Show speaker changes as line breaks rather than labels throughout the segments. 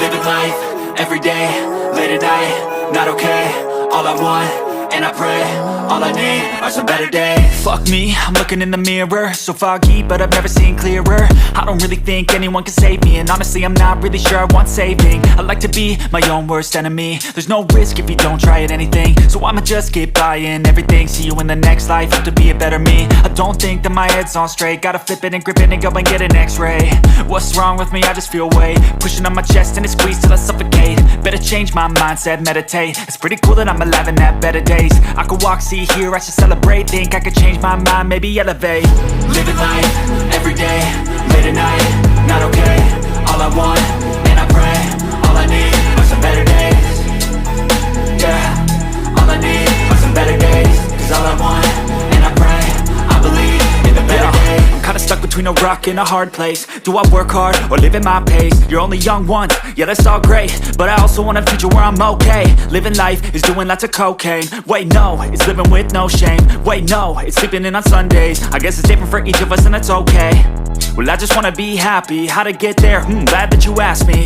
Living life, everyday, late at night, not okay. All I want, and I pray, all I need are some better days. Fuck me, I'm looking in the mirror, so foggy, but I've never seen clearer. I don't really think anyone can save me, and honestly I'm not really sure I want saving. I like to be my own worst enemy. There's no risk if you don't try at anything, so I'ma just get buying everything. See you in the next life, have to be a better me. I don't think that my head's on straight, gotta flip it and grip it and go and get an x-ray. What's wrong with me? I just feel weight pushing on my chest and it squeezes till I suffocate. Better change my mindset, meditate. It's pretty cool that I'm alive and have better days. I could walk, see, hear, I should celebrate. Think I could change my mind, maybe elevate. Living life, everyday, late at night, not okay. All I want, and I pray, all I need are some better days. Yeah, all I need are some better days. Cause all I want, and I pray, I believe in the better days. I'm kinda stuck between a rock and a hard place. Do I work hard or live at my pace? You're only young once, yeah that's all great, but I also want a future where I'm okay. Living life is doing lots of cocaine. Wait no, it's living with no shame. Wait no, it's sleeping in on Sundays. I guess it's different for each of us and that's okay. Well I just wanna be happy, how to get there? Glad that you asked me.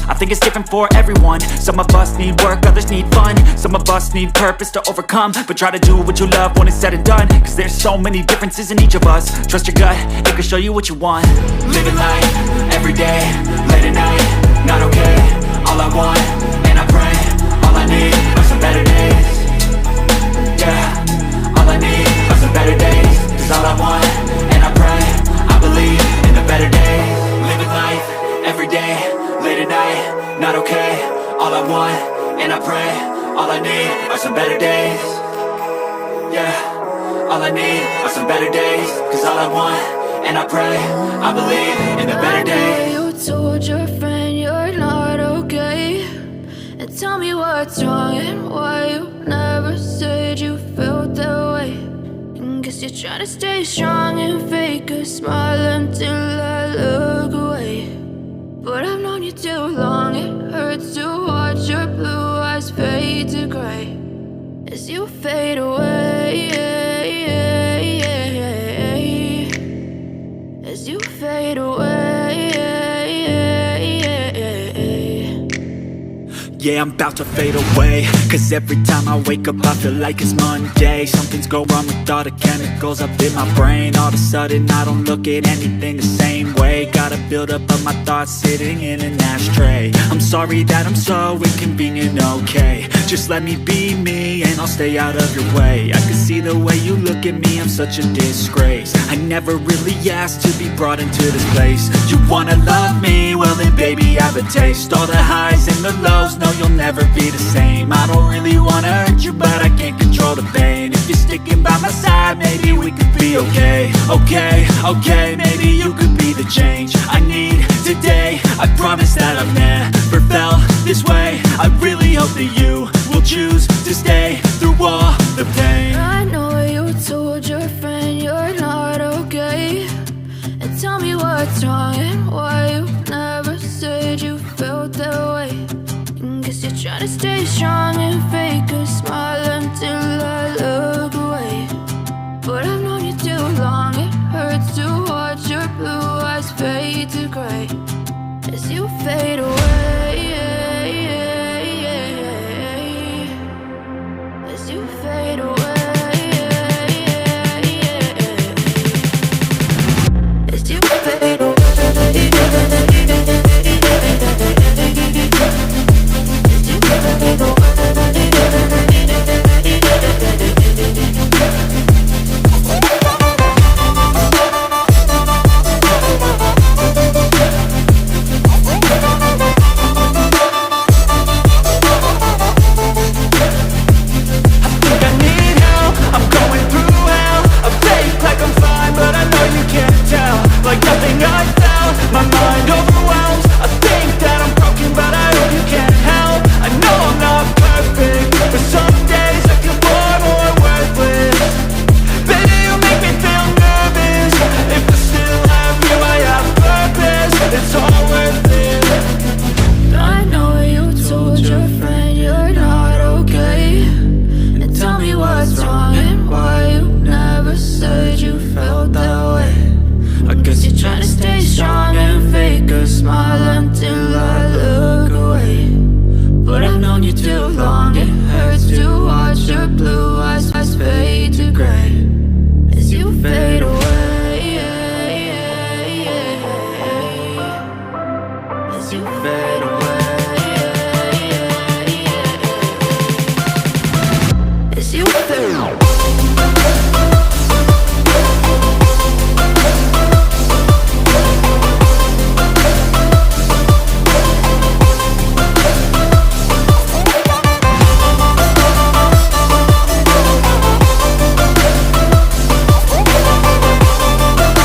I think it's different for everyone. Some of us need work, others need fun. Some of us need purpose to overcome. But try to do what you love when it's said and done. Cause there's so many differences in each of us. Trust your gut, it can show you what you want. Living life, everyday, late at night, not okay. All I want, and I pray, all I need are some better days. Yeah, all I need are some better days. Cause all I want, and I pray, I believe in the better days. Living life, everyday, late at night, not okay. All I want, and I pray, all I need are some better days. Yeah, all I need are some better days. Cause all I want, and I pray, I believe in the better days.
You told your friend you're not okay, and tell me what's wrong and why you never said you felt that way. And guess you're trying to stay strong and fake a smile until I look away. But I've known you too long, it hurts to watch your blue eyes fade to gray as you fade away, as you fade away.
Yeah, I'm about to fade away. Cause every time I wake up I feel like it's Monday. Something's going wrong with all the chemicals up in my brain. All of a sudden I don't look at anything the same way. Gotta build up of my thoughts sitting in an ashtray. I'm sorry that I'm so inconvenient, okay. Just let me be me and I'll stay out of your way. I can see the way you look at me, I'm such a disgrace. I never really asked to be brought into this place. You wanna love me? Well then baby I have a taste. All the highs and the lows, no you'll never be the same. I don't really wanna hurt you, but I can't control the pain. If you're sticking by my side, maybe we could be okay. Okay, okay, maybe you could be the change I need today. I promise that I've never felt this way. I really hope that you will choose to stay through all the pain.
I know you told your friend you're not okay, and tell me what's wrong and why you never said you felt that way. And guess you're trying to stay strong and fake a smile until I look